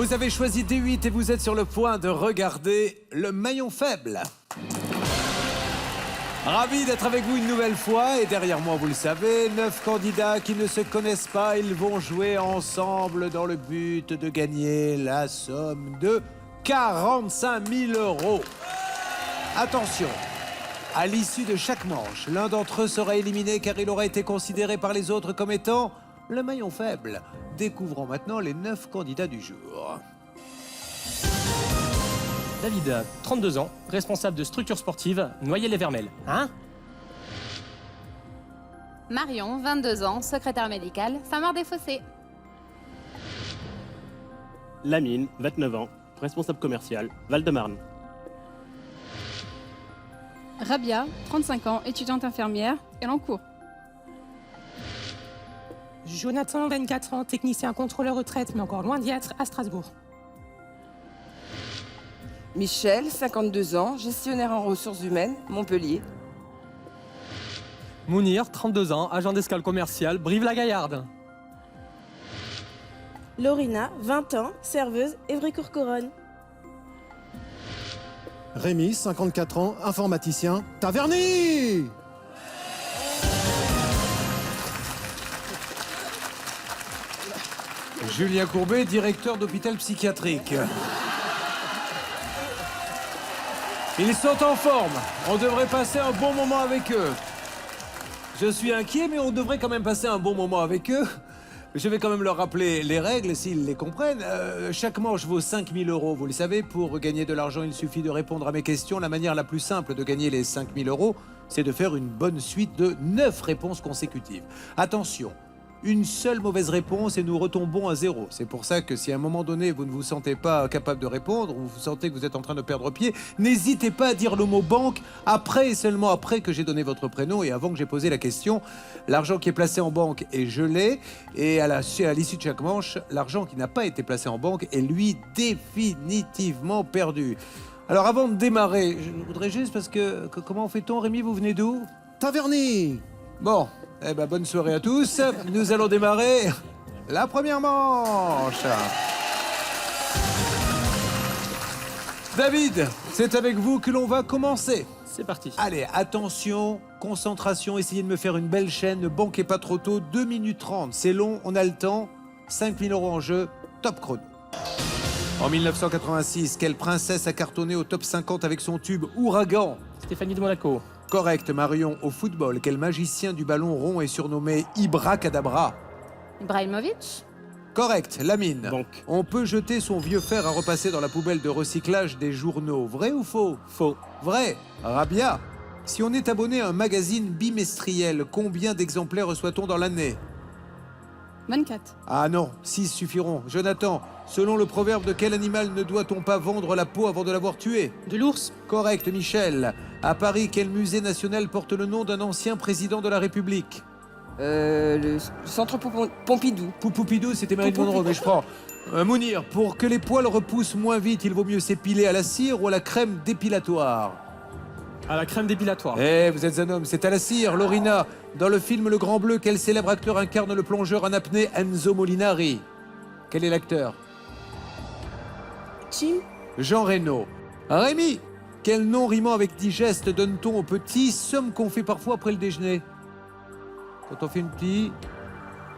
Vous avez choisi D8 et vous êtes sur le point de regarder le maillon faible. Ravi d'être avec vous une nouvelle fois. Et derrière moi, vous le savez, 9 candidats qui ne se connaissent pas. Ils vont jouer ensemble dans le but de gagner la somme de 45 000 €. Attention, à l'issue de chaque manche, l'un d'entre eux sera éliminé car il aura été considéré par les autres comme étant le maillon faible. Découvrons maintenant les 9 candidats du jour. David, 32 ans, responsable de structure sportive, Noyers-les-Vermelles. Hein? Marion, 22 ans, secrétaire médicale, Saint-Maur-des-Fossés. Lamine, 29 ans, responsable commercial, Val-de-Marne. Rabia, 35 ans, étudiante infirmière, Elancourt. Jonathan, 24 ans, technicien contrôleur retraite, mais encore loin d'y être, à Strasbourg. Michel, 52 ans, gestionnaire en ressources humaines, Montpellier. Mounir, 32 ans, agent d'escale commerciale, Brive-la-Gaillarde. Lorina, 20 ans, serveuse, Évry-Courcouronnes. Rémi, 54 ans, informaticien, Taverny. Julien Courbet, directeur d'hôpital psychiatrique. Ils sont en forme. On devrait passer un bon moment avec eux. Je suis inquiet, mais on devrait quand même passer un bon moment avec eux. Je vais quand même leur rappeler les règles, s'ils les comprennent. Chaque manche vaut 5 000 €, vous le savez. Pour gagner de l'argent, il suffit de répondre à mes questions. La manière la plus simple de gagner les 5 000 €, c'est de faire une bonne suite de 9 réponses consécutives. Attention, une seule mauvaise réponse et nous retombons à 0. C'est pour ça que si à un moment donné, vous ne vous sentez pas capable de répondre, ou vous sentez que vous êtes en train de perdre pied, n'hésitez pas à dire le mot banque après et seulement après que j'ai donné votre prénom et avant que j'ai posé la question. L'argent qui est placé en banque est gelé et à l'issue de chaque manche, l'argent qui n'a pas été placé en banque est lui définitivement perdu. Alors avant de démarrer, je voudrais juste parce que comment fait-on, Rémi, vous venez d'où? Taverny. Bon, eh ben bonne soirée à tous. Nous allons démarrer la première manche. David, c'est avec vous que l'on va commencer. C'est parti. Allez, attention, concentration, essayez de me faire une belle chaîne, ne banquez pas trop tôt, 2 minutes 30, c'est long, on a le temps, 5 000 € en jeu, top chrono. En 1986, quelle princesse a cartonné au top 50 avec son tube Ouragan? Stéphanie de Monaco. Correct, Marion. Au football, quel magicien du ballon rond est surnommé Ibra-Kadabra? Ibrahimovic. Correct, Lamine. Banque. On peut jeter son vieux fer à repasser dans la poubelle de recyclage des journaux. Vrai ou faux? Faux. Vrai. Rabia. Si on est abonné à un magazine bimestriel, combien d'exemplaires reçoit-on dans l'année? 24. Ah non, 6 suffiront. Jonathan, selon le proverbe de quel animal ne doit-on pas vendre la peau avant de l'avoir tué? De l'ours. Correct, Michel. À Paris, quel musée national porte le nom d'un ancien président de la République? Le centre Pompidou. Poupidou, c'était Marilyn Monroe, mais je prends. Mounir, pour que les poils repoussent moins vite, il vaut mieux s'épiler à la cire ou à la crème dépilatoire? À la crème dépilatoire. Eh, vous êtes un homme, c'est à la cire. Lorina, dans le film Le Grand Bleu, quel célèbre acteur incarne le plongeur en apnée Enzo Molinari? Quel est l'acteur? Jim, Jean Reno. Rémi, quel nom rimant avec digeste donne-t-on aux petits sommes qu'on fait parfois après le déjeuner? Quand on fait une petite...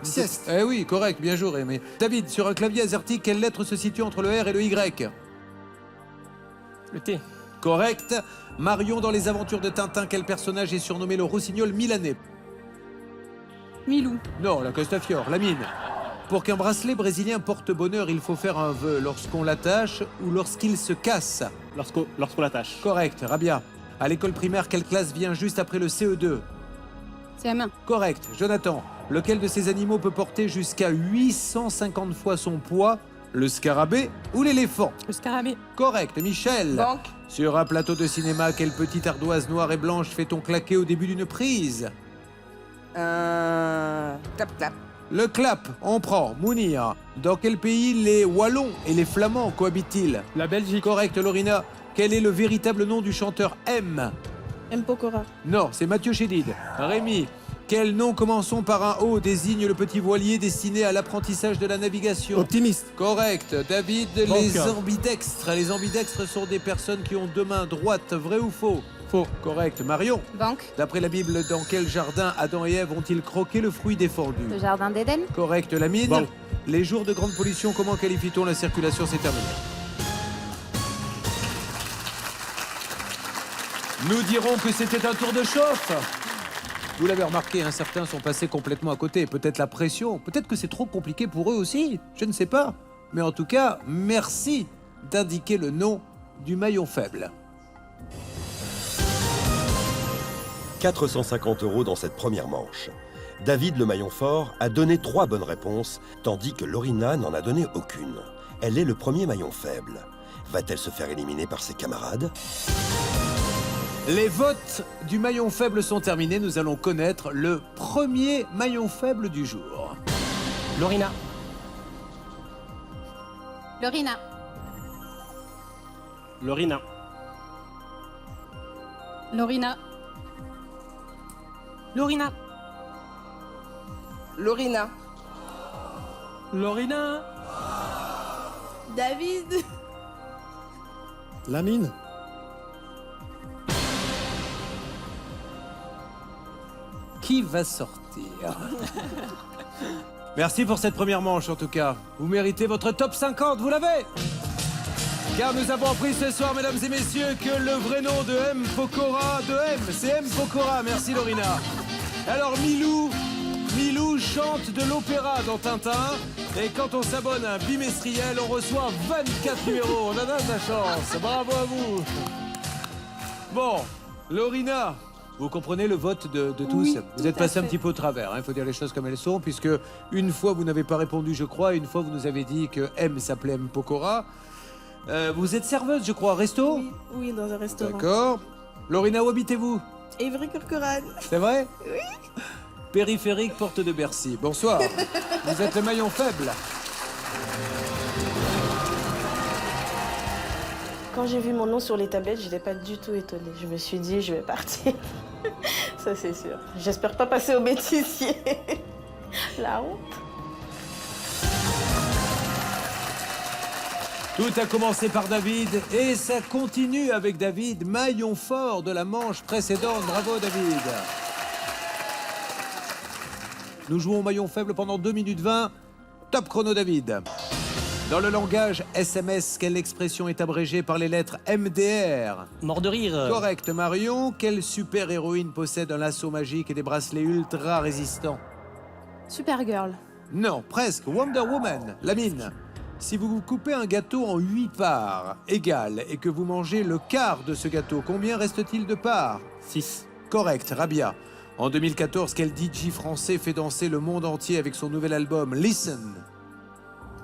Sieste. Eh oui, correct, bien joué, Rémi. David, sur un clavier AZERTY, quelle lettre se situe entre le R et le Y? Le T. Correct. Marion, dans les aventures de Tintin, quel personnage est surnommé le rossignol milanais? Milou. Non, la Castafiore, la mine. Pour qu'un bracelet brésilien porte bonheur, il faut faire un vœu lorsqu'on l'attache ou lorsqu'il se casse. Lorsqu'on l'attache. Correct, Rabia. À l'école primaire, quelle classe vient juste après le CE2? CM1. Correct, Jonathan. Lequel de ces animaux peut porter jusqu'à 850 fois son poids? Le scarabée ou l'éléphant? Le scarabée. Correct, Michel. Banque. Sur un plateau de cinéma, quelle petite ardoise noire et blanche fait-on claquer au début d'une prise? Tap-tap. Le clap, on prend. Mounir. Dans quel pays les Wallons et les Flamands cohabitent-ils? La Belgique. Correct, Lorina. Quel est le véritable nom du chanteur M? M. Pokora. Non, c'est Mathieu Chédid. Rémi. Quel nom commençons par un O désigne le petit voilier destiné à l'apprentissage de la navigation? Optimiste. Correct. David, Banque. les ambidextres. Les ambidextres sont des personnes qui ont deux mains droites. Vrai ou faux? Faux. Correct. Marion, Banque. d'après la Bible, dans quel jardin Adam et Ève ont-ils croqué le fruit défendu? Le jardin d'Éden. Correct. Lamine, Banque. les jours de grande pollution, comment qualifie-t-on la circulation? C'est terminé. Nous dirons que c'était un tour de chauffe. Vous l'avez remarqué, hein, certains sont passés complètement à côté. Peut-être la pression, peut-être que c'est trop compliqué pour eux aussi. Je ne sais pas. Mais en tout cas, merci d'indiquer le nom du maillon faible. 450 € dans cette première manche. David, le maillon fort, a donné 3 bonnes réponses, tandis que Lorina n'en a donné aucune. Elle est le premier maillon faible. Va-t-elle se faire éliminer par ses camarades? Les votes du maillon faible sont terminés. Nous allons connaître le premier maillon faible du jour. Lorina. Lorina. Lorina. Lorina. Lorina. Lorina. Lorina. David. Lamine. Qui va sortir? Merci pour cette première manche en tout cas. Vous méritez votre top 50, vous l'avez? Car nous avons appris ce soir, mesdames et messieurs, que le vrai nom de M. Pokora, c'est M. Pokora. Merci Lorina. Alors Milou chante de l'opéra dans Tintin. Et quand on s'abonne à un bimestriel, on reçoit 24 numéros. On en a de la chance. Bravo à vous. Bon, Lorina, vous comprenez le vote de tous? Oui, vous tout êtes à passé un fait. petit peu au travers, il faut dire les choses comme elles sont, puisque une fois vous n'avez pas répondu, je crois, et une fois vous nous avez dit que M s'appelait M. Pokora. Vous êtes serveuse, je crois, resto? Oui, oui, dans un restaurant. D'accord. Lorina, où habitez-vous? Évry-Courcouronnes. C'est vrai? Oui. Périphérique, porte de Bercy. Bonsoir. Vous êtes le maillon faible. Quand j'ai vu mon nom sur les tablettes, je n'étais pas du tout étonnée. Je me suis dit, je vais partir. Ça, c'est sûr. J'espère pas passer au bêtisier. La honte. Tout a commencé par David et ça continue avec David, maillon fort de la manche précédente. Bravo David. Nous jouons au maillon faible pendant 2 minutes 20. Top chrono David. Dans le langage SMS, quelle expression est abrégée par les lettres MDR? Mort de rire. Correct Marion. Quelle super-héroïne possède un lasso magique et des bracelets ultra résistants? Supergirl. Non, presque. Wonder Woman. Lamine. Si vous vous coupez un gâteau en 8 parts égales et que vous mangez le quart de ce gâteau, combien reste-t-il de parts? 6. Correct, Rabia. En 2014, quel DJ français fait danser le monde entier avec son nouvel album Listen?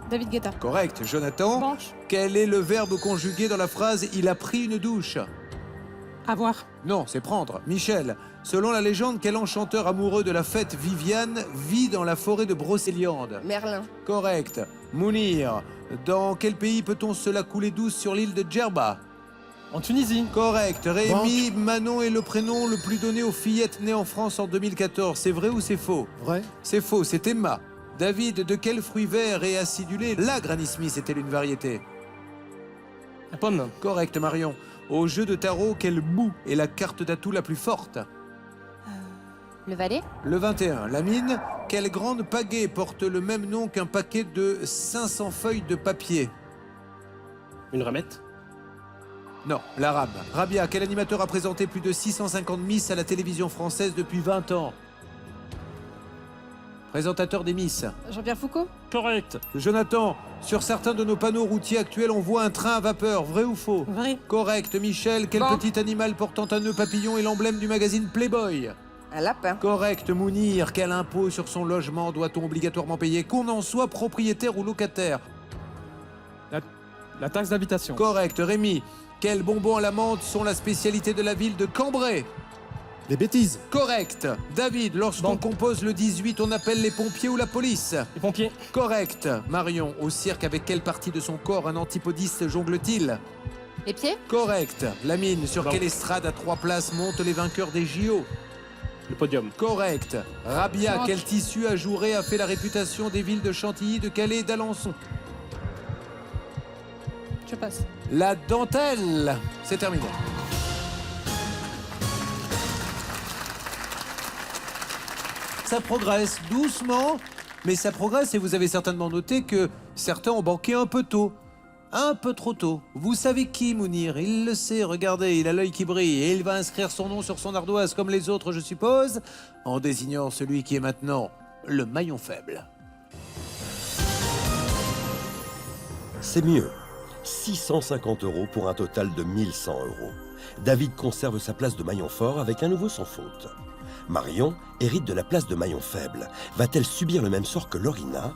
David Guetta. Correct, Jonathan. Banque. Quel est le verbe conjugué dans la phrase « Il a pris une douche » Avoir. Non, c'est prendre. Michel, selon la légende, quel enchanteur amoureux de la fête Viviane vit dans la forêt de Brocéliande? Merlin. Correct. Mounir, dans quel pays peut-on se la couler douce sur l'île de Djerba? En Tunisie. Correct. Rémi, Manon est le prénom le plus donné aux fillettes nées en France en 2014. C'est vrai ou c'est faux? Vrai. C'est faux, c'est Emma. David, de quel fruit vert et acidulé la Granny Smith est-elle une variété? La pomme. Correct, Marion. Au jeu de tarot, quelle boue est la carte d'atout la plus forte? Le valet. Le 21. Lamine, quelle grande pagaie porte le même nom qu'un paquet de 500 feuilles de papier? Une ramette. Non, l'arabe. Rabia, quel animateur a présenté plus de 650 Miss à la télévision française depuis 20 ans? Présentateur des Miss. Jean-Pierre Foucault. Correct. Jonathan, sur certains de nos panneaux routiers actuels, on voit un train à vapeur. Vrai ou faux? Vrai. Correct. Michel, quel Bon. petit animal portant un nœud papillon est l'emblème du magazine Playboy? Un lapin. Correct. Mounir, quel impôt sur son logement doit-on obligatoirement payer, qu'on en soit propriétaire ou locataire? La taxe d'habitation. Correct. Rémi, quels bonbons à la menthe sont la spécialité de la ville de Cambrai? Les bêtises. Correct. David, lorsqu'on Bon. compose le 18, on appelle les pompiers ou la police? Les pompiers. Correct. Marion, au cirque, avec quelle partie de son corps un antipodiste jongle-t-il? Les pieds. Correct. Lamine, sur Bon. quelle estrade à 3 places montent les vainqueurs des JO? Le podium. Correct. Rabia, Change. quel tissu ajouré a fait la réputation des villes de Chantilly, de Calais et d'Alençon? Je passe. La dentelle. C'est terminé. Ça progresse doucement, mais ça progresse et vous avez certainement noté que certains ont banqué un peu tôt. Un peu trop tôt. Vous savez qui, Mounir? Il le sait, regardez, il a l'œil qui brille et il va inscrire son nom sur son ardoise comme les autres, je suppose, en désignant celui qui est maintenant le maillon faible. C'est mieux. 650 € pour un total de 1100 €. David conserve sa place de maillon fort avec un nouveau sans faute. Marion hérite de la place de maillon faible. Va-t-elle subir le même sort que Lorina?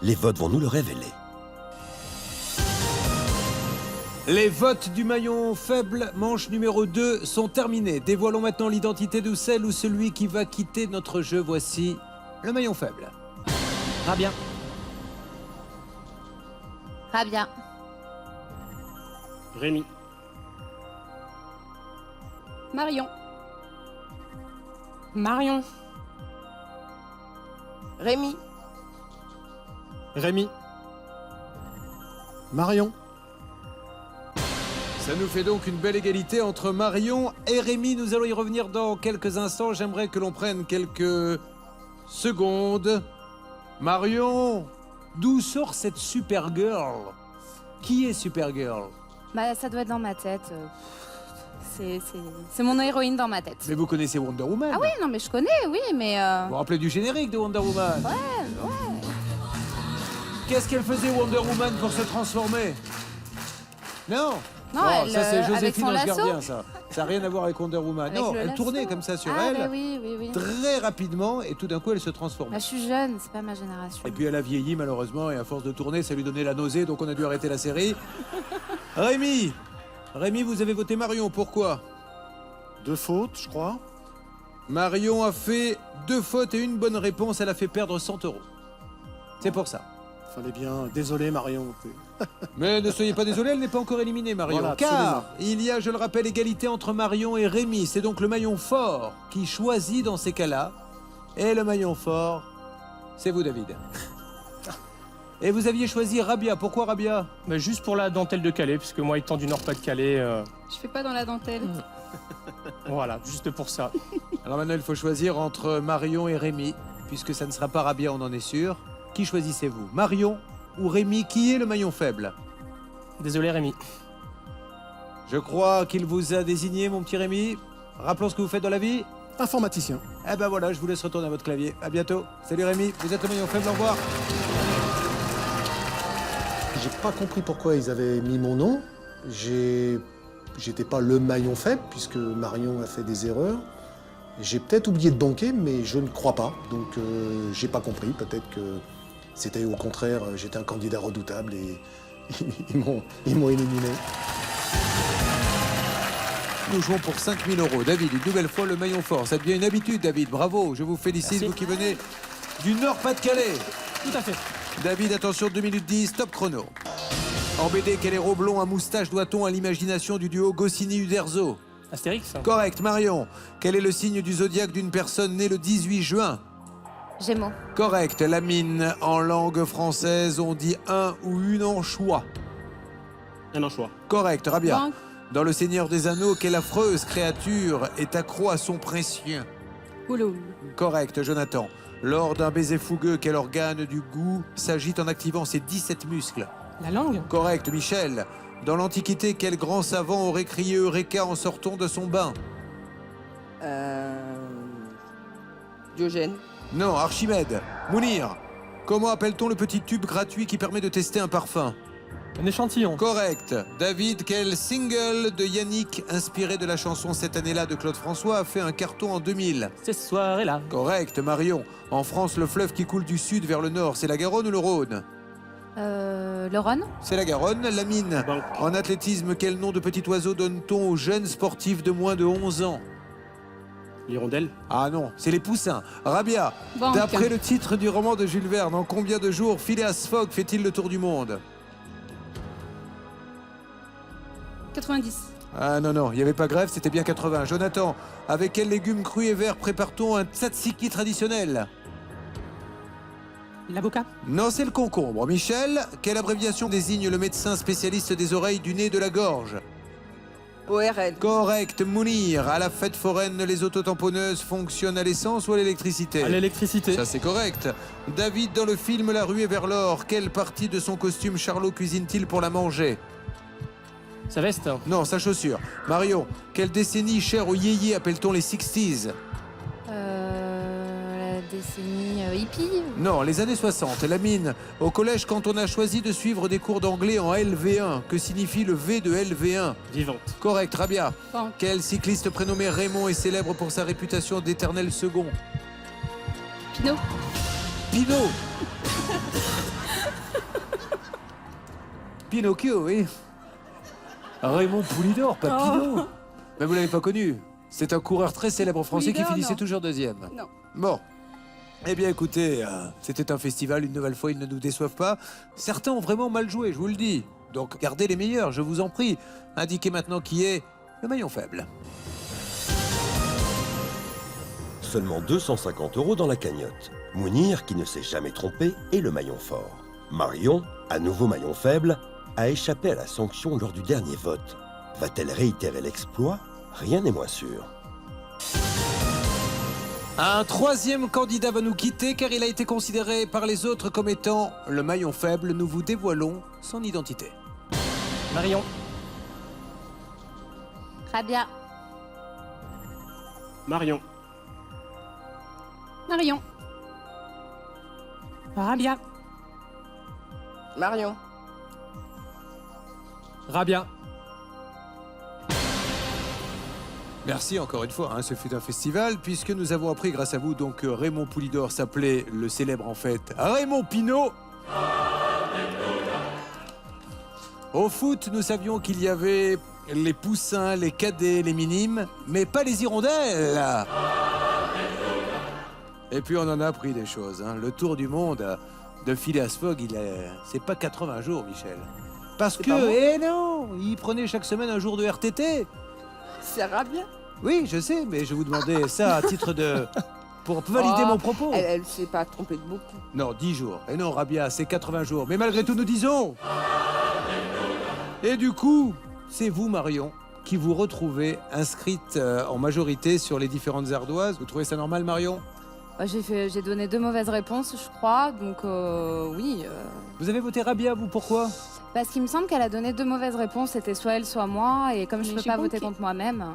Les votes vont nous le révéler. Les votes du maillon faible, manche numéro 2, sont terminés. Dévoilons maintenant l'identité de celle ou celui qui va quitter notre jeu. Voici le maillon faible. Rabia. Rabia. Rémi. Marion. Marion. Rémi. Rémi. Marion. Ça nous fait donc une belle égalité entre Marion et Rémi. Nous allons y revenir dans quelques instants. J'aimerais que l'on prenne quelques secondes. Marion, d'où sort cette Supergirl? Qui est Supergirl? Bah, ça doit être dans ma tête. C'est mon héroïne dans ma tête. Mais vous connaissez Wonder Woman? Ah oui, non, mais je connais, oui, mais... Vous vous rappelez du générique de Wonder Woman? Ouais. Qu'est-ce qu'elle faisait Wonder Woman pour se transformer? Non. Non, Bon, elle, ça c'est avec Joséphine son Ange lasso. Gardien, ça. Ça n'a rien à voir avec Wonder Woman. Avec non, le elle lasso. tournait comme ça sur Ah, elle, bah oui. très rapidement, et tout d'un coup elle se transformait. Bah, je suis jeune, c'est pas ma génération. Et puis elle a vieilli malheureusement, et à force de tourner, ça lui donnait la nausée, donc on a dû arrêter la série. Rémi, vous avez voté Marion, pourquoi? 2 fautes, je crois. Marion a fait 2 fautes et une bonne réponse, elle a fait perdre 100 €. C'est pour ça. Fallait bien. Désolé, Marion. Mais ne soyez pas désolé, elle n'est pas encore éliminée, Marion. Voilà, car absolument. il y a, je le rappelle, égalité entre Marion et Rémi. C'est donc le maillon fort qui choisit dans ces cas-là. Et le maillon fort, c'est vous, David. Et vous aviez choisi Rabia. Pourquoi Rabia? Bah, juste pour la dentelle de Calais, puisque moi étant du Nord-Pas-de-Calais, Je fais pas dans la dentelle. voilà, juste pour ça. Alors maintenant, il faut choisir entre Marion et Rémi. Puisque ça ne sera pas Rabia, on en est sûr. Qui choisissez-vous? Marion ou Rémi? Qui est le maillon faible? Désolé Rémi. Je crois qu'il vous a désigné, mon petit Rémi. Rappelons ce que vous faites dans la vie. Informaticien. Eh ben voilà, je vous laisse retourner à votre clavier. À bientôt. Salut Rémi, vous êtes le maillon faible, au revoir. J'ai pas compris pourquoi ils avaient mis mon nom. J'étais pas le maillon faible, puisque Marion a fait des erreurs. J'ai peut-être oublié de banquer, mais je ne crois pas. Donc j'ai pas compris. Peut-être que c'était au contraire, j'étais un candidat redoutable et ils m'ont éliminé. Nous jouons pour 5 000 €. David, une nouvelle fois le maillon fort. Ça devient une habitude, David. Bravo, je vous félicite, Merci. vous qui venez du Nord-Pas-de-Calais. Tout à fait. David, attention, 2 minutes 10, top chrono. En BD, quel héros blond à moustache doit-on à l'imagination du duo Goscinny-Uderzo? Astérix. Correct, Marion. Quel est le signe du zodiaque d'une personne née le 18 juin? Gémeaux. Correct, la mine. En langue française, on dit un ou une anchois. Un anchois. Correct, Rabia. Banque. Dans Le Seigneur des Anneaux, quelle affreuse créature est accro à son précieux? Ouloul. Correct, Jonathan. Lors d'un baiser fougueux, quel organe du goût s'agite en activant ses 17 muscles? La langue. Correct, Michel. Dans l'Antiquité, quel grand savant aurait crié Eureka en sortant de son bain? Diogène. Non, Archimède. Mounir. Comment appelle-t-on le petit tube gratuit qui permet de tester un parfum? Un échantillon. Correct. David, quel single de Yannick, inspiré de la chanson Cette année-là de Claude François, a fait un carton en 2000? C'est ce soir-là. Correct, Marion. En France, le fleuve qui coule du sud vers le nord, c'est la Garonne ou le Rhône? Le Rhône. C'est la Garonne, la mine. Banque. En athlétisme, quel nom de petit oiseau donne-t-on aux jeunes sportifs de moins de 11 ans? L'hirondelle. Ah non, c'est les poussins. Rabia, Banque. d'après le titre du roman de Jules Verne, en combien de jours Phileas Fogg fait-il le tour du monde? 90. Ah non, non, il n'y avait pas grève, c'était bien 80. Jonathan, avec quels légumes crus et verts prépare-t-on un tzatziki traditionnel? L'avocat. Non, c'est le concombre. Michel, quelle abréviation désigne le médecin spécialiste des oreilles, du nez et de la gorge? ORL. Correct. Mounir, à la fête foraine, les autotamponneuses fonctionnent à l'essence ou à l'électricité? À l'électricité. Ça, c'est correct. David, dans le film La ruée vers l'or, quelle partie de son costume Charlot cuisine-t-il pour la manger? Sa veste. Non, sa chaussure. Marion, quelle décennie chère aux yéyés appelle-t-on les 60s? La décennie hippie. Non, les années 60. Lamine, au collège, quand on a choisi de suivre des cours d'anglais en LV1, que signifie le V de LV1? Vivante. Correct, Rabia. Bon. Quel cycliste prénommé Raymond est célèbre pour sa réputation d'éternel second? Pinot. Pinot. Pinocchio, oui. Raymond Poulidor, pas Pinot. Mais vous l'avez pas connu. C'est un coureur très célèbre français Poulidor, qui finissait non. toujours deuxième. Non. Bon. Eh bien, écoutez, c'était un festival, une nouvelle fois, ils ne nous déçoivent pas. Certains ont vraiment mal joué, je vous le dis. Donc, gardez les meilleurs, je vous en prie. Indiquez maintenant qui est le maillon faible. Seulement 250 € dans la cagnotte. Mounir, qui ne s'est jamais trompé, est le maillon fort. Marion, à nouveau maillon faible, a échappé à la sanction lors du dernier vote. Va-t-elle réitérer l'exploit? Rien n'est moins sûr. Un troisième candidat va nous quitter car il a été considéré par les autres comme étant le maillon faible. Nous vous dévoilons son identité. Marion. Rabia. Marion. Marion. Rabia. Marion. Rabia. Merci encore une fois, hein, ce fut un festival, puisque nous avons appris grâce à vous donc que Raymond Poulidor s'appelait le célèbre en fait Raymond Pinot. Au foot, nous savions qu'il y avait les poussins, les cadets, les minimes, mais pas les hirondelles. Et puis on en a appris des choses. Hein. Le tour du monde de Phileas Fogg, c'est pas 80 jours, Michel. Parce que, pas bon. eh non, il prenait chaque semaine un jour de RTT. C'est Rabia. Oui, je sais, mais je vous demandais ça à titre de... pour valider Oh, mon propos. Elle s'est pas trompée de beaucoup. Non, 10 jours. Et non, Rabia, c'est 80 jours. Mais malgré tout, nous disons... Et du coup, c'est vous, Marion, qui vous retrouvez inscrite en majorité sur les différentes ardoises. Vous trouvez ça normal, Marion? Bah, j'ai donné 2 mauvaises réponses, je crois, donc oui. Vous avez voté Rabia, vous, pourquoi? Parce qu'il me semble qu'elle a donné 2 mauvaises réponses, c'était soit elle, soit moi, et comme je Mais peux j'ai pas voter banqué. contre moi-même...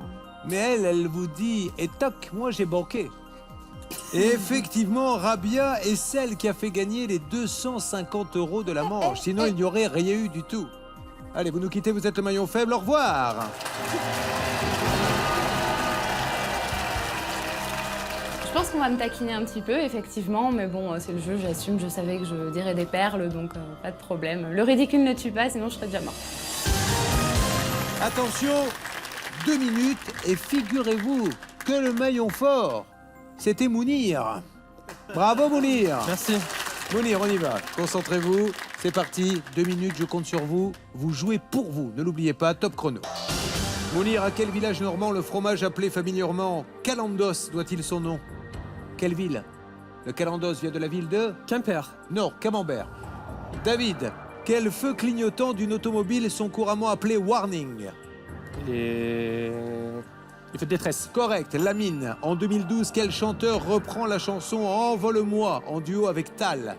Mais elle vous dit, et toc, moi j'ai banqué. Et effectivement, Rabia est celle qui a fait gagner les 250 € de la manche. Sinon, il n'y aurait rien eu du tout. Allez, vous nous quittez, vous êtes le maillon faible, au revoir. Je pense qu'on va me taquiner un petit peu, effectivement, mais bon, c'est le jeu, j'assume, je savais que je dirais des perles, donc pas de problème. Le ridicule ne tue pas, sinon je serais déjà mort. Attention, 2 minutes, et figurez-vous que le maillon fort, c'était Mounir. Bravo, Mounir. Merci. Mounir, on y va. Concentrez-vous, c'est parti. 2 minutes, je compte sur vous. Vous jouez pour vous, ne l'oubliez pas, top chrono. Mounir, à quel village normand le fromage appelé familièrement Calandos doit-il son nom? Quelle ville? Le Calandos vient de la ville de... Quimper. Non, Camembert. David, quels feux clignotants d'une automobile sont couramment appelés warning? Les feux de détresse. Correct. Lamine, en 2012, quel chanteur reprend la chanson Envole-moi en duo avec Tal?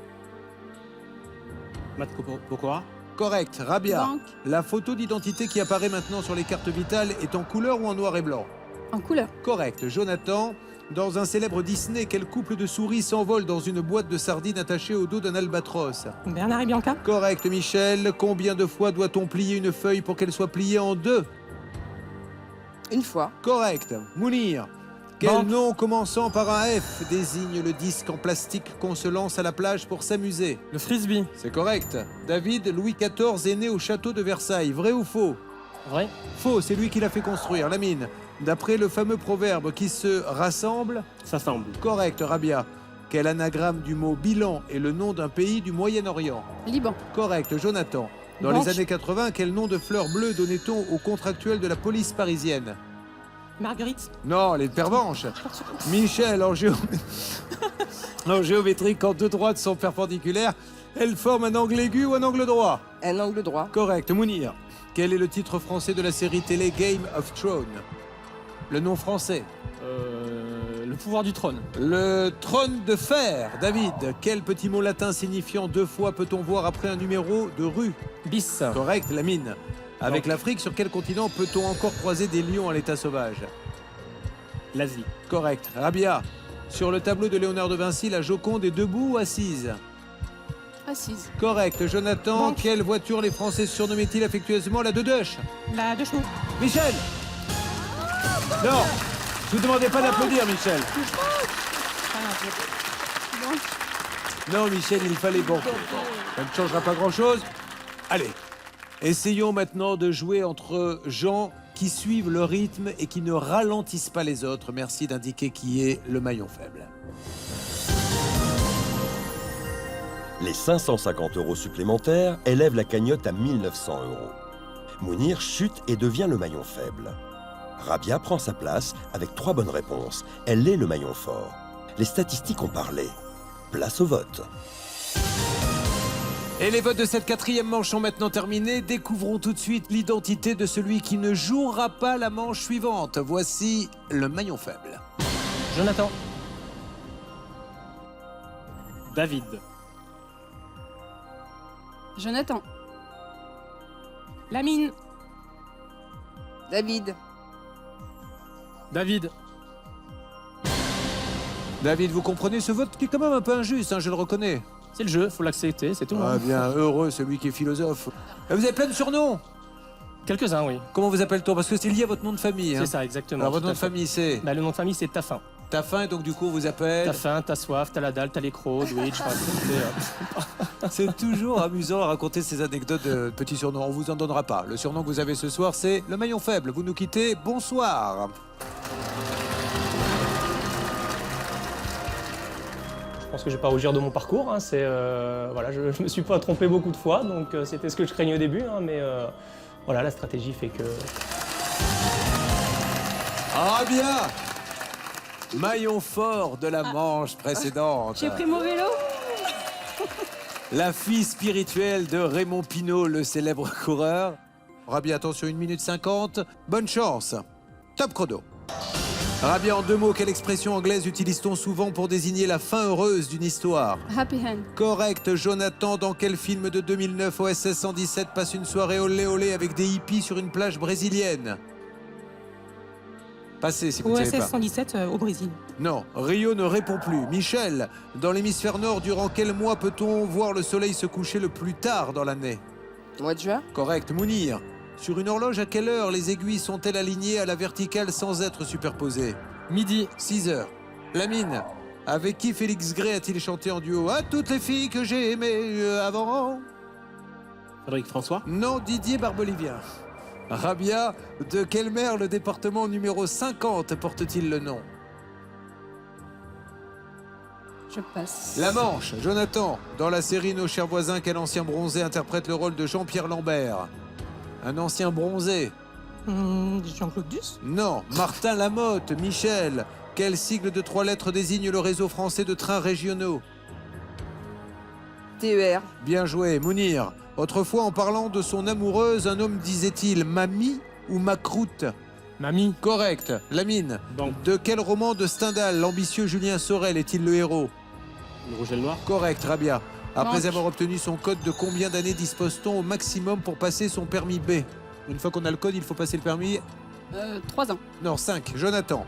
Matt Pokora. Correct. Rabia, Banque. la photo d'identité qui apparaît maintenant sur les cartes vitales est en couleur ou en noir et blanc? En couleur. Correct. Jonathan, dans un célèbre Disney, quel couple de souris s'envole dans une boîte de sardines attachée au dos d'un albatros? Bernard et Bianca. Correct. Michel, combien de fois doit-on plier une feuille pour qu'elle soit pliée en 2? Une fois. Correct. Mounir, quel Banque. nom commençant par un F désigne le disque en plastique qu'on se lance à la plage pour s'amuser? Le frisbee. C'est correct. David, Louis XIV est né au château de Versailles. Vrai ou faux? Vrai. Faux, c'est lui qui l'a fait construire. Lamine, d'après le fameux proverbe qui se rassemble... Ça semble. Correct, Rabia. Quel anagramme du mot bilan est le nom d'un pays du Moyen-Orient? Liban. Correct, Jonathan. Dans Banque. les années 80, quel nom de fleur bleue donnait-on aux contractuels de la police parisienne? Marguerite. Non, les pervenches. Michel, en géométrie, quand deux droites sont perpendiculaires, elles forment un angle aigu ou un angle droit? Un angle droit. Correct. Mounir, quel est le titre français de la série télé Game of Thrones? Le nom français. Le pouvoir du trône. Le trône de fer. David, quel petit mot latin signifiant deux fois peut-on voir après un numéro de rue? Bis. Correct. Lamine. Avec Donc. l'Afrique, sur quel continent peut-on encore croiser des lions à l'état sauvage? L'Asie. Correct. Rabia, sur le tableau de Léonard de Vinci, la Joconde est debout ou assise? Assise. Correct. Jonathan, Banque. quelle voiture les Français surnommaient-ils affectueusement la Deduche? La de chevaux. Michel! Non! Je vous demandais pas d'applaudir, Michel. Non, Michel, il fallait bon. Ça ne changera pas grand-chose. Allez, essayons maintenant de jouer entre gens qui suivent le rythme et qui ne ralentissent pas les autres. Merci d'indiquer qui est le maillon faible. Les 550 € supplémentaires élèvent la cagnotte à 1 900 €. Mounir chute et devient le maillon faible. Rabia prend sa place avec 3 bonnes réponses. Elle est le maillon fort. Les statistiques ont parlé. Place au vote. Et les votes de cette 4e manche sont maintenant terminés. Découvrons tout de suite l'identité de celui qui ne jouera pas la manche suivante. Voici le maillon faible. Jonathan. David. Jonathan. Lamine. David. David. David, vous comprenez ce vote qui est quand même un peu injuste, hein, je le reconnais. C'est le jeu, faut l'accepter, c'est tout. Ah hein. bien, heureux celui qui est philosophe. Vous avez plein de surnoms. Quelques-uns, oui. Comment vous appelle-t-on? Parce que c'est lié à votre nom de famille. Hein. C'est ça, exactement. Alors votre tout nom à de fait. famille c'est Bah, le nom de famille, c'est T'as faim. T'as faim et donc du coup on vous appelle. T'as faim, t'as soif, t'as la dalle, t'as les crocs, Twitch. C'est toujours amusant à raconter ces anecdotes de petits surnoms. On vous en donnera pas. Le surnom que vous avez ce soir c'est le maillon faible. Vous nous quittez. Bonsoir. Je pense que je vais pas rougir de mon parcours. Hein. C'est, voilà, je me suis pas trompé beaucoup de fois, donc c'était ce que je craignais au début. Hein, mais voilà, la stratégie fait que... Ah bien. Maillon fort de la manche précédente. J'ai pris mon vélo. La fille spirituelle de Raymond Pinot, le célèbre coureur. Rabia, attention, 1 minute 50. Bonne chance. Top chrono. Rabia, en 2 mots, quelle expression anglaise utilise-t-on souvent pour désigner la fin heureuse d'une histoire? Happy hand. Correct. Jonathan, dans quel film de 2009 OSS 117 passe une soirée olé olé avec des hippies sur une plage brésilienne? Passez si vous ne savez OSS pas. 117 au Brésil. Non, Rio ne répond plus. Michel, dans l'hémisphère nord, durant quel mois peut-on voir le soleil se coucher le plus tard dans l'année? Mois de juin. Correct. Mounir, sur une horloge, à quelle heure les aiguilles sont-elles alignées à la verticale sans être superposées? Midi. 6 heures. Lamine, avec qui Félix Gray a-t-il chanté en duo? À toutes les filles que j'ai aimées avant. Frédéric François. Non, Didier Barbelivien. Rabia, de quelle mer le département numéro 50 porte-t-il le nom? Je passe. La Manche. Jonathan, dans la série Nos chers voisins, quel ancien bronzé interprète le rôle de Jean-Pierre Lambert? Un ancien bronzé? Jean-Claude Duss. Non. Martin Lamotte. Michel, quel sigle de 3 lettres désigne le réseau français de trains régionaux? TER. Bien joué. Mounir, autrefois en parlant de son amoureuse, un homme disait-il mamie ou macroute? Mamie. Correct. Lamine, Banque. de quel roman de Stendhal l'ambitieux Julien Sorel est-il le héros? Le rouge et le noir. Correct, Rabia. Après Banque. avoir obtenu son code, de combien d'années dispose-t-on au maximum pour passer son permis B? Une fois qu'on a le code, il faut passer le permis. 3 ans. Non, 5. Jonathan.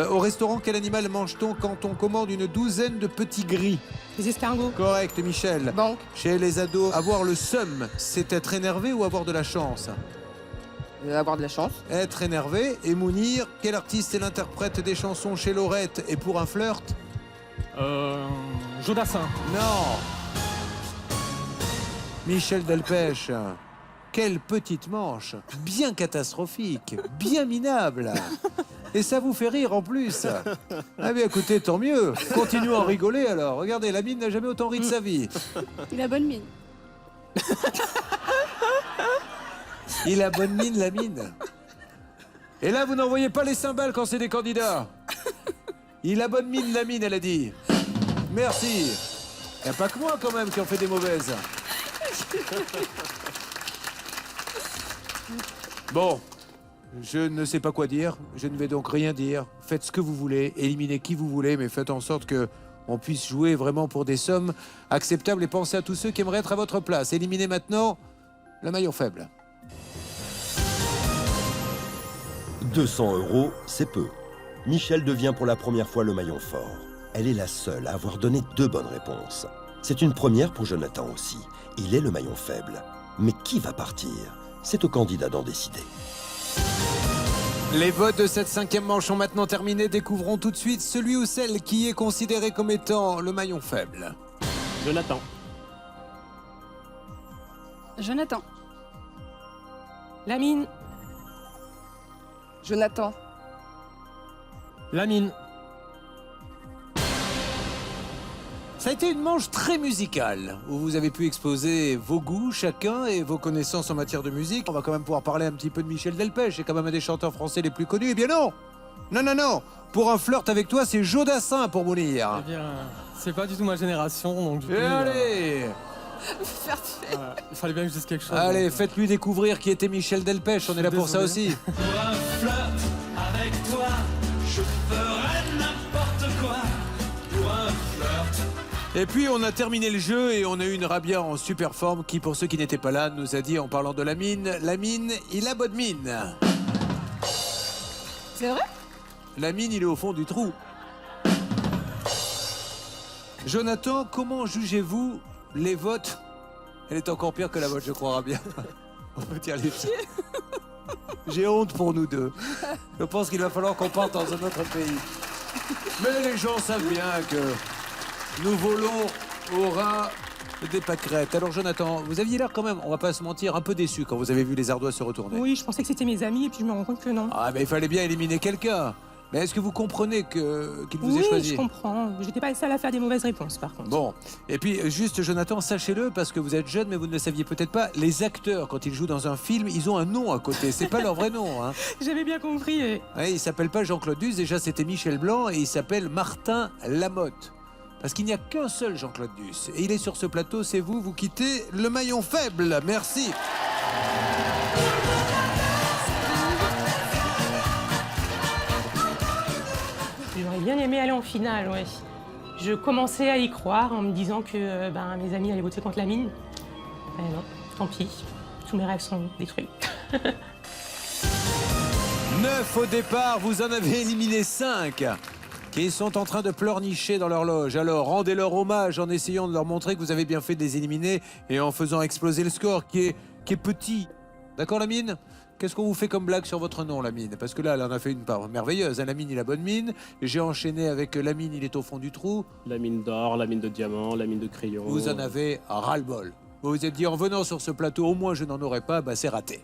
Au restaurant, quel animal mange-t-on quand on commande une douzaine de petits gris? Les escargots. Correct, Michel. Banque. Chez les ados, avoir le seum, c'est être énervé ou avoir de la chance? Avoir de la chance. Être énervé. Et Mounir, quel artiste est l'interprète des chansons chez Laurette et pour un flirt? Jodassin. Non. Michel Delpech. Quelle petite manche. Bien catastrophique. Bien minable. Et ça vous fait rire en plus. Ah bien écoutez, tant mieux. Continuons à rigoler alors. Regardez, Lamine n'a jamais autant ri de sa vie. Il a bonne mine. Il a bonne mine, la mine. Et là, vous n'envoyez pas les cymbales quand c'est des candidats. Il a bonne mine, la mine, elle a dit. Merci. Il n'y a pas que moi, quand même, qui en fait des mauvaises. Bon, je ne sais pas quoi dire. Je ne vais donc rien dire. Faites ce que vous voulez, éliminez qui vous voulez, mais faites en sorte que on puisse jouer vraiment pour des sommes acceptables et pensez à tous ceux qui aimeraient être à votre place. Éliminez maintenant le maillon faible. 200 €, c'est peu. Michel devient pour la première fois le maillon fort. Elle est la seule à avoir donné 2 bonnes réponses. C'est une première pour Jonathan aussi. Il est le maillon faible. Mais qui va partir? C'est au candidat d'en décider. Les votes de cette 5e manche sont maintenant terminés. Découvrons tout de suite celui ou celle qui est considéré comme étant le maillon faible. Jonathan. Jonathan. Lamine. Jonathan. Lamine. Ça a été une manche très musicale, où vous avez pu exposer vos goûts chacun et vos connaissances en matière de musique. On va quand même pouvoir parler un petit peu de Michel Delpech, c'est quand même un des chanteurs français les plus connus. Eh bien non. Non. Pour un flirt avec toi, c'est Jodassin pour Mounir. Eh bien, c'est pas du tout ma génération, donc du coup... Et allez il fallait bien que je dise quelque chose. Allez, faites-lui découvrir qui était Michel Delpech, on est là pour ça aussi. Pour un flirt avec toi, je ferai n'importe quoi. Pour un flirt. Et puis on a terminé le jeu et on a eu une Rabia en super forme qui, pour ceux qui n'étaient pas là, nous a dit en parlant de la mine, il a bonne mine. C'est vrai? La mine, il est au fond du trou. Jonathan, comment jugez-vous les votes? Elle est encore pire que la vôtre, je crois, Rabia. On peut dire les choses. J'ai honte pour nous deux. Je pense qu'il va falloir qu'on parte dans un autre pays. Mais les gens savent bien que nous volons au ras des pâquerettes. Alors Jonathan, vous aviez l'air quand même, on va pas se mentir, un peu déçu quand vous avez vu les ardoises se retourner. Oui, je pensais que c'était mes amis et puis je me rends compte que non. Ah, mais il fallait bien éliminer quelqu'un. Mais est-ce que vous comprenez qu'il vous ait Oui, choisi? je comprends. J'étais pas la seule à faire des mauvaises réponses, par contre. Bon, et puis juste Jonathan, sachez-le, parce que vous êtes jeune, mais vous ne le saviez peut-être pas, les acteurs, quand ils jouent dans un film, ils ont un nom à côté. C'est pas leur vrai nom. Hein. J'avais bien compris. Ouais, il s'appelle pas Jean-Claude Duss, déjà c'était Michel Blanc, et il s'appelle Martin Lamotte. Parce qu'il n'y a qu'un seul Jean-Claude Duss. Et il est sur ce plateau, c'est vous, vous quittez le maillon faible. Merci. J'aurais bien aimé aller en finale, ouais. Je commençais à y croire en me disant que mes amis allaient voter contre Lamine. Mais non, tant pis. Tous mes rêves sont détruits. 9 au départ, vous en avez éliminé 5 qui sont en train de pleurnicher dans leur loge. Alors rendez-leur hommage en essayant de leur montrer que vous avez bien fait de les éliminer et en faisant exploser le score qui est petit. D'accord, Lamine? Qu'est-ce qu'on vous fait comme blague sur votre nom, Lamine? Parce que là, elle en a fait une part merveilleuse. Hein, Lamine, il a bonne mine. J'ai enchaîné avec Lamine, il est au fond du trou. La mine d'or, la mine de diamant, la mine de crayon. Vous en avez ras-le-bol. Vous vous êtes dit, en venant sur ce plateau, au moins je n'en aurais pas, bah c'est raté.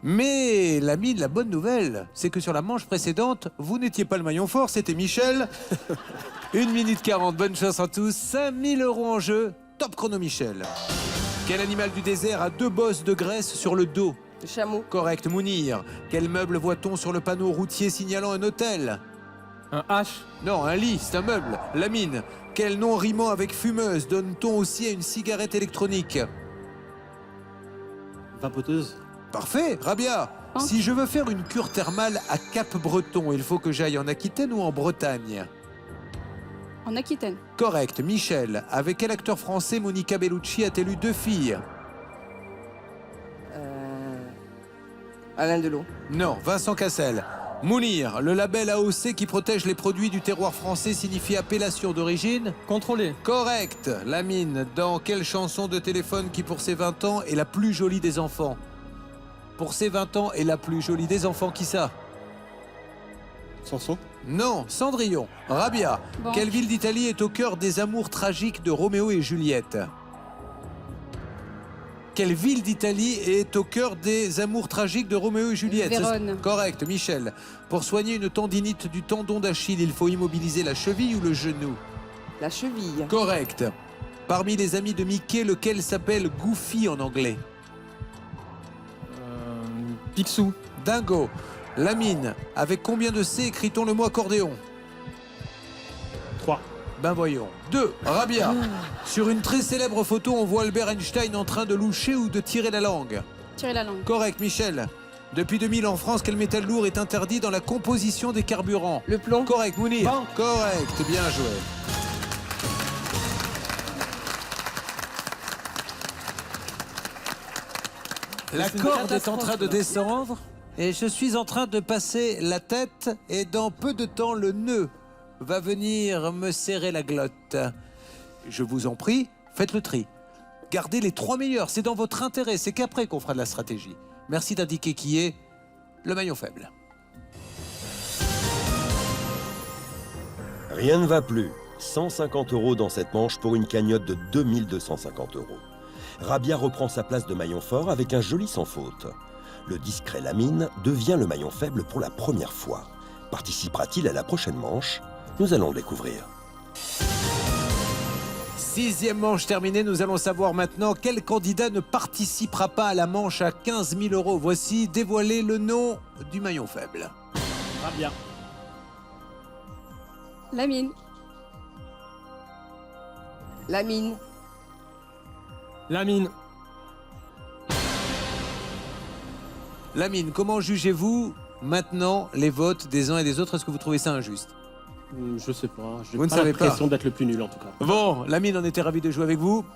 Mais Lamine, la bonne nouvelle, c'est que sur la manche précédente, vous n'étiez pas le maillon fort, c'était Michel. 1 minute 40, bonne chance à tous. 5 000 € en jeu, top chrono Michel. Quel animal du désert a 2 bosses de graisse sur le dos? Le chameau. Correct, Mounir. Quel meuble voit-on sur le panneau routier signalant un hôtel? Un H. Non, un lit, c'est un meuble. Lamine. Quel nom rimant avec fumeuse donne-t-on aussi à une cigarette électronique? Vapoteuse. Parfait, Rabia. Si je veux faire une cure thermale à Cap-Breton, il faut que j'aille en Aquitaine ou en Bretagne? En Aquitaine. Correct, Michel. Avec quel acteur français Monica Bellucci a-t-elle eu 2 filles? Alain Delon. Non, Vincent Cassel. Mounir, le label AOC qui protège les produits du terroir français signifie appellation d'origine? Contrôlé. Correct. Lamine, dans quelle chanson de téléphone qui pour ses 20 ans est la plus jolie des enfants? Pour ses 20 ans est la plus jolie des enfants, qui ça? Sanson. Non, Cendrillon. Rabia, Bon. quelle ville d'Italie est au cœur des amours tragiques de Roméo et Juliette? Quelle ville d'Italie est au cœur des amours tragiques de Roméo et Juliette? Vérone. Correct, Michel. Pour soigner une tendinite du tendon d'Achille, il faut immobiliser la cheville ou le genou? La cheville. Correct. Parmi les amis de Mickey, lequel s'appelle Goofy en anglais? Picsou. Dingo. Lamine. Avec combien de C écrit-on le mot accordéon? 3. Ben voyons. 2. Rabia. Sur une très célèbre photo, on voit Albert Einstein en train de loucher ou de tirer la langue. Tirer la langue. Correct, Michel. Depuis 2000 en France, quel métal lourd est interdit dans la composition des carburants? Le plomb. Correct, Mounir. Bon. Correct, bien joué. La corde est en train de descendre et je suis en train de passer la tête et dans peu de temps, le nœud va venir me serrer la glotte. Je vous en prie, faites le tri. Gardez les 3 meilleurs, c'est dans votre intérêt, c'est qu'après qu'on fera de la stratégie. Merci d'indiquer qui est le maillon faible. Rien ne va plus. 150 € dans cette manche pour une cagnotte de 2250 €. Rabia reprend sa place de maillon fort avec un joli sans faute. Le discret Lamine devient le maillon faible pour la première fois. Participera-t-il à la prochaine manche? Nous allons le découvrir. 6e manche terminée, nous allons savoir maintenant quel candidat ne participera pas à la manche à 15 000 €. Voici dévoilé le nom du maillon faible. Rabia. Lamine. Lamine. Lamine. Lamine, comment jugez-vous maintenant les votes des uns et des autres? Est-ce que vous trouvez ça injuste? Je sais pas. J'ai Vous ne pas savez pas. l'impression d'être le plus nul en tout cas. Bon, Lamine en était ravi de jouer avec vous.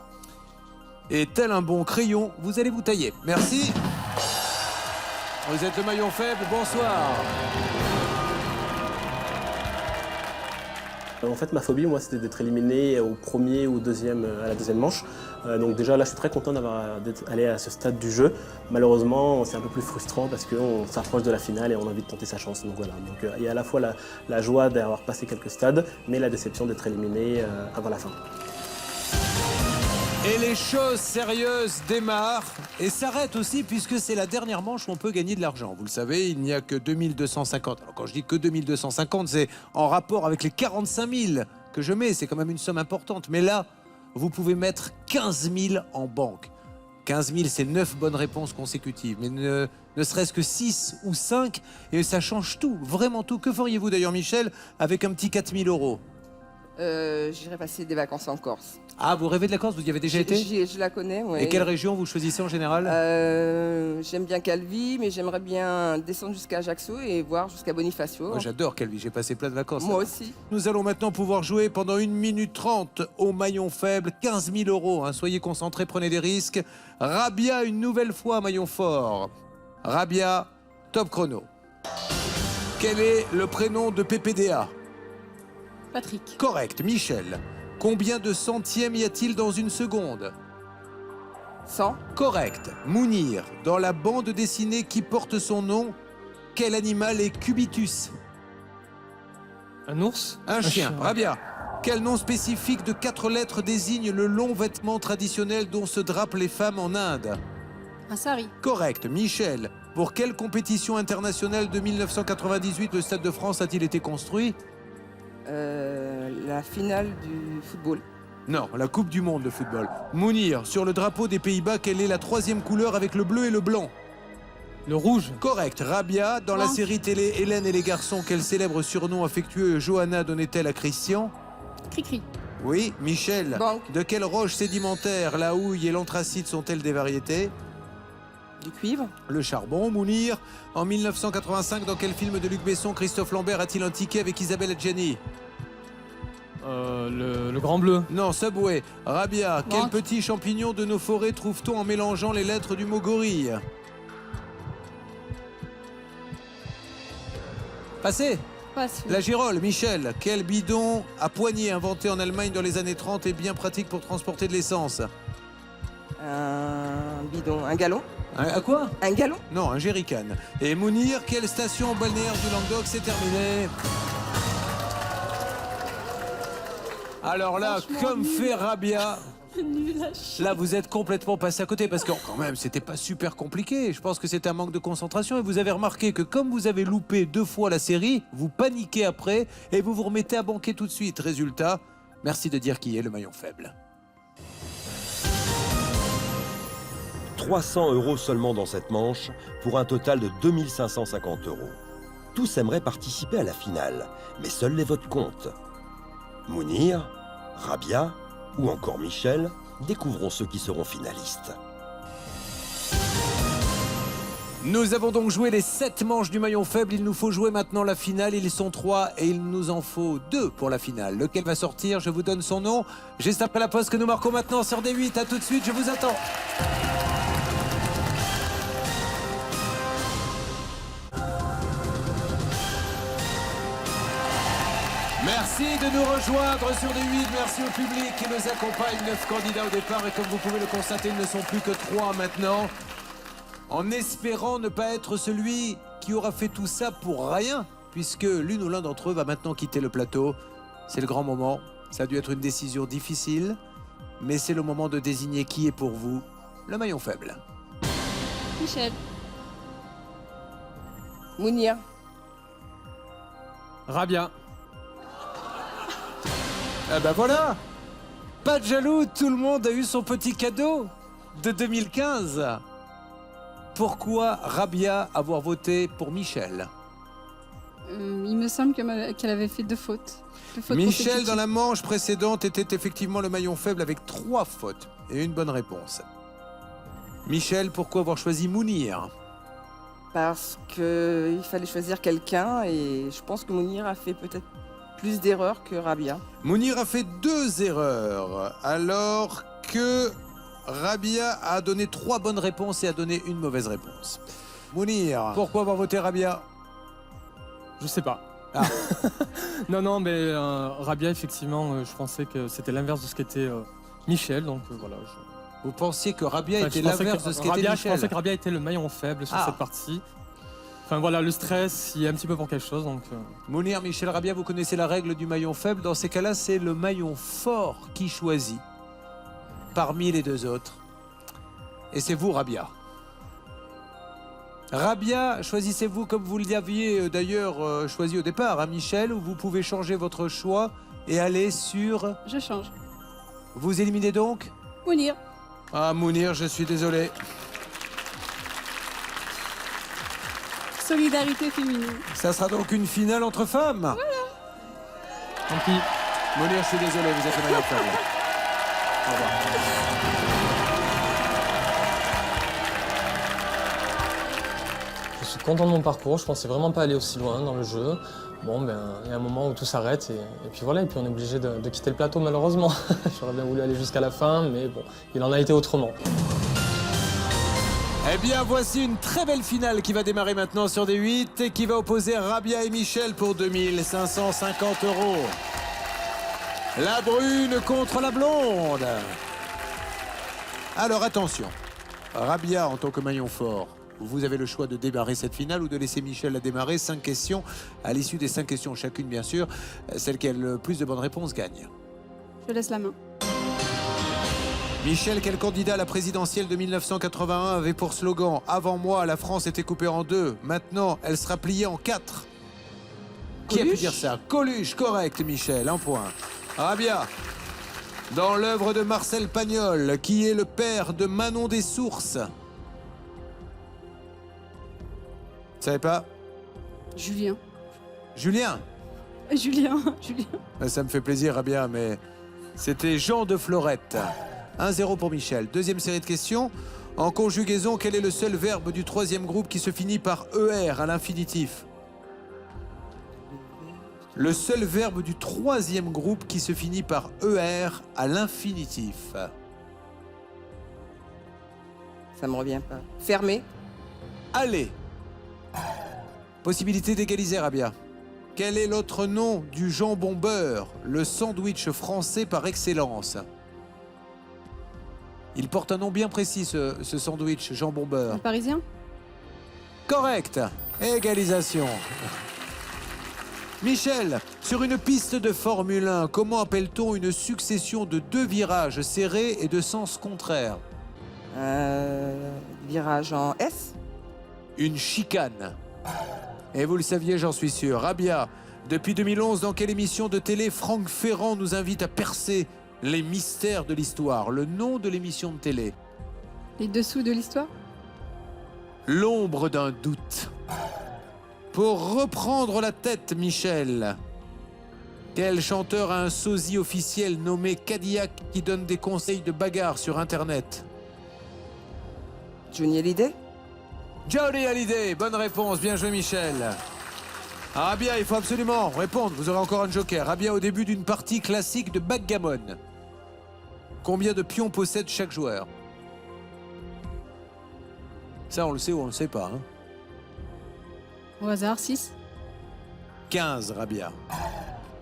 Et tel un bon crayon, vous allez vous tailler. Merci. Vous êtes le maillon faible, bonsoir. En fait, ma phobie, moi, c'était d'être éliminé au premier ou à la deuxième manche. Donc déjà, là, je suis très content d'être allé à ce stade du jeu. Malheureusement, c'est un peu plus frustrant parce qu'on s'approche de la finale et on a envie de tenter sa chance. Donc voilà. Donc il y a à la fois la joie d'avoir passé quelques stades, mais la déception d'être éliminé avant la fin. Et les choses sérieuses démarrent et s'arrêtent aussi puisque c'est la dernière manche où on peut gagner de l'argent. Vous le savez, il n'y a que 2250. Alors quand je dis que 2250, c'est en rapport avec les 45 000 que je mets. C'est quand même une somme importante. Mais là, vous pouvez mettre 15 000 en banque. 15 000, c'est 9 bonnes réponses consécutives. Mais ne serait-ce que 6 ou 5 et ça change tout, vraiment tout. Que feriez-vous d'ailleurs, Michel, avec un petit 4 000 €? J'irai passer des vacances en Corse. Ah, vous rêvez de la Corse? Vous y avez déjà été? Je la connais, oui. Et quelle région vous choisissez en général? J'aime bien Calvi, mais j'aimerais bien descendre jusqu'à Ajaccio et voir jusqu'à Bonifacio. Moi, j'adore Calvi, j'ai passé plein de vacances. Moi aussi. Nous allons maintenant pouvoir jouer pendant 1 minute 30 au maillon faible, 15 000 €. Soyez concentrés, prenez des risques. Rabia, une nouvelle fois, maillon fort. Rabia, top chrono. Quel est le prénom de PPDA? Patrick. Correct, Michel. Combien de centièmes y a-t-il dans une seconde? 100. Correct. Mounir, dans la bande dessinée qui porte son nom, quel animal est Cubitus? Un ours? Un chien. Rabia. Quel nom spécifique de 4 lettres désigne le long vêtement traditionnel dont se drapent les femmes en Inde? Un sari. Correct. Michel. Pour quelle compétition internationale de 1998 le Stade de France a-t-il été construit? La finale du football. Non, la Coupe du Monde de football. Mounir, sur le drapeau des Pays-Bas, quelle est la 3e couleur avec le bleu et le blanc? Le rouge. Correct. Rabia, dans la série télé Hélène et les garçons, quel célèbre surnom affectueux Johanna donnait-elle à Christian? Cri-cri. Oui. Michel, Banque. de quelle roche sédimentaire la houille et l'anthracite sont-elles des variétés? Du cuivre. Le charbon. Mounir, en 1985, dans quel film de Luc Besson Christophe Lambert a-t-il un ticket avec Isabelle Adjani? Le grand bleu. Non, Subway. Rabia, quel Banque. petit champignon de nos forêts trouve-t-on en mélangeant les lettres du mot gorille? Passez. Passe. La girole. Michel, quel bidon à poignée inventé en Allemagne dans les années 30 est bien pratique pour transporter de l'essence? Un bidon. Un galon. À quoi? Un galon. Non, un jerrycan. Et Mounir, quelle station balnéaire du Languedoc? C'est terminé. Alors là, comme fait Rabia, là vous êtes complètement passé à côté parce que quand même c'était pas super compliqué. Je pense que c'est un manque de concentration et vous avez remarqué que comme vous avez loupé 2 fois la série, vous paniquez après et vous vous remettez à banquer tout de suite. Résultat, merci de dire qui est le maillon faible. 300 € seulement dans cette manche, pour un total de 2550 €. Tous aimeraient participer à la finale, mais seuls les votes comptent. Mounir, Rabia ou encore Michel, découvrons ceux qui seront finalistes. Nous avons donc joué les 7 manches du maillon faible. Il nous faut jouer maintenant la finale. Ils sont 3 et il nous en faut 2 pour la finale. Lequel va sortir? Je vous donne son nom. Juste après la pause que nous marquons maintenant sur D8. À tout de suite, je vous attends. Merci de nous rejoindre sur D8. Merci au public qui nous accompagne. 9 candidats au départ et comme vous pouvez le constater, ils ne sont plus que 3 maintenant. En espérant ne pas être celui qui aura fait tout ça pour rien, puisque l'une ou l'un d'entre eux va maintenant quitter le plateau. C'est le grand moment. Ça a dû être une décision difficile, mais c'est le moment de désigner qui est pour vous le maillon faible. Michel. Mounir. Rabia. Ah ben voilà. Pas de jaloux, tout le monde a eu son petit cadeau de 2015. Pourquoi Rabia avoir voté pour Michel? Il me semble qu'elle avait fait 2 fautes. Michel, dans la manche précédente, était effectivement le maillon faible avec 3 fautes et une bonne réponse. Michel, pourquoi avoir choisi Mounir? Parce qu'il fallait choisir quelqu'un et je pense que Mounir a fait peut-être plus d'erreurs que Rabia. Mounir a fait 2 erreurs, alors que Rabia a donné 3 bonnes réponses et a donné une mauvaise réponse. Mounir, pourquoi avoir voté Rabia? Je sais pas. Ah. non, mais Rabia, effectivement, je pensais que c'était l'inverse de ce qu'était Michel, donc voilà. Vous pensiez que Rabia était l'inverse de ce qu'était Michel? Je pensais que Rabia était le maillon faible sur cette partie. Enfin voilà, le stress, il y a un petit peu pour quelque chose, donc... Mounir, Michel, Rabia, vous connaissez la règle du maillon faible. Dans ces cas-là, c'est le maillon fort qui choisit parmi les 2 autres. Et c'est vous, Rabia. Rabia, choisissez-vous comme vous l'aviez d'ailleurs choisi au départ, hein, Michel, ou vous pouvez changer votre choix et aller sur... Je change. Vous éliminez donc Mounir. Ah, Mounir, je suis désolé. Solidarité féminine. Ça sera donc une finale entre femmes. Voilà. Tant pis. Mounir, je suis désolé, vous êtes le maillon faible. Au revoir. Je suis content de mon parcours, je pensais vraiment pas aller aussi loin dans le jeu. Bon, ben, il y a un moment où tout s'arrête et puis voilà, et puis on est obligé de quitter le plateau malheureusement. J'aurais bien voulu aller jusqu'à la fin, mais bon, il en a été autrement. Eh bien, voici une très belle finale qui va démarrer maintenant sur D8 et qui va opposer Rabia et Michel pour 2550 €. La brune contre la blonde. Alors attention, Rabia en tant que maillon fort, vous avez le choix de démarrer cette finale ou de laisser Michel la démarrer. 5 questions. À l'issue des 5 questions chacune, bien sûr, celle qui a le plus de bonnes réponses gagne. Je laisse la main. Michel, quel candidat à la présidentielle de 1981 avait pour slogan « Avant moi, la France était coupée en 2. Maintenant, elle sera pliée en 4 ». Qui a pu dire ça? Coluche, correct, Michel, un point. Rabia, dans l'œuvre de Marcel Pagnol, qui est le père de Manon des Sources? Vous savez pas? Julien. Julien? Julien. Ça me fait plaisir, Rabia, mais c'était Jean de Florette. 1-0 pour Michel. Deuxième série de questions. En conjugaison, quel est le seul verbe du 3e groupe qui se finit par ER à l'infinitif? Le seul verbe du 3e groupe qui se finit par ER à l'infinitif. Ça me revient pas. Fermé. Allez. Possibilité d'égaliser, Rabia. Quel est l'autre nom du jambon beurre, le sandwich français par excellence? Il porte un nom bien précis, ce sandwich jambon beurre. Le Parisien. Correct. Égalisation. Michel, sur une piste de Formule 1, comment appelle-t-on une succession de 2 virages serrés et de sens contraires? Virage en S. Une chicane. Et vous le saviez, j'en suis sûr. Rabia, depuis 2011, dans quelle émission de télé Franck Ferrand nous invite à percer les mystères de l'histoire? Le nom de l'émission de télé? Les dessous de l'histoire? L'ombre d'un doute. Pour reprendre la tête, Michel, quel chanteur a un sosie officiel nommé Cadillac qui donne des conseils de bagarre sur Internet? Johnny Hallyday? Johnny Hallyday, bonne réponse, bien joué Michel. Rabia, il faut absolument répondre, vous aurez encore un joker. Rabia, au début d'une partie classique de backgammon, combien de pions possède chaque joueur? Ça, on le sait ou on le sait pas, hein? Au hasard, 6. 15, Rabia.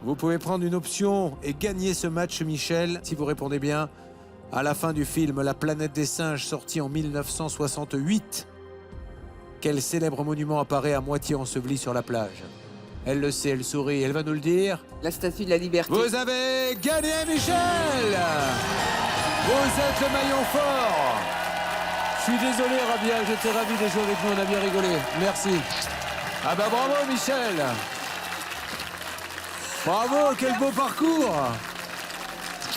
Vous pouvez prendre une option et gagner ce match, Michel, si vous répondez bien. À la fin du film La planète des singes, sorti en 1968, quel célèbre monument apparaît à moitié enseveli sur la plage? Elle le sait, elle sourit, elle va nous le dire. La statue de la liberté. Vous avez gagné, Michel! Vous êtes le maillon fort! Je suis désolé, Rabia, j'étais ravi de jouer avec vous, on a bien rigolé. Merci. Ah bah bravo, Michel! Bravo, quel beau parcours!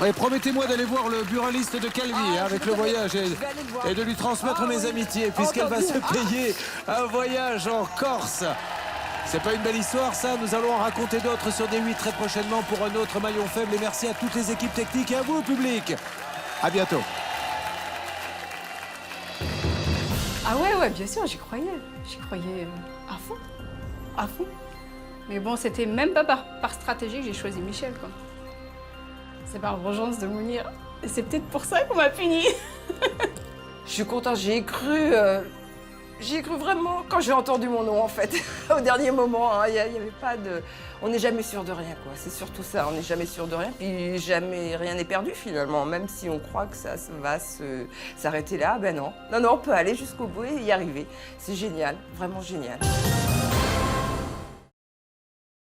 Et promettez-moi d'aller voir le buraliste de Calvi avec le voyage et de lui transmettre mes amitiés, puisqu'elle va se payer un voyage en Corse. C'est pas une belle histoire, ça? Nous allons en raconter d'autres sur D8 très prochainement pour un autre maillon faible. Et merci à toutes les équipes techniques et à vous, public. À bientôt. Ah ouais, bien sûr, j'y croyais. J'y croyais à fond. À fond. Mais bon, c'était même pas par stratégie que j'ai choisi Michel, quoi. C'est par vengeance de Mounir. Et c'est peut-être pour ça qu'on m'a puni. Je suis contente, j'y ai cru. J'y ai cru vraiment quand j'ai entendu mon nom, en fait. Au dernier moment, il n'y avait pas de... On n'est jamais sûr de rien, quoi. C'est surtout ça, on n'est jamais sûr de rien. Puis jamais rien n'est perdu, finalement. Même si on croit que ça va s'arrêter là, ben non. Non, on peut aller jusqu'au bout et y arriver. C'est génial, vraiment génial.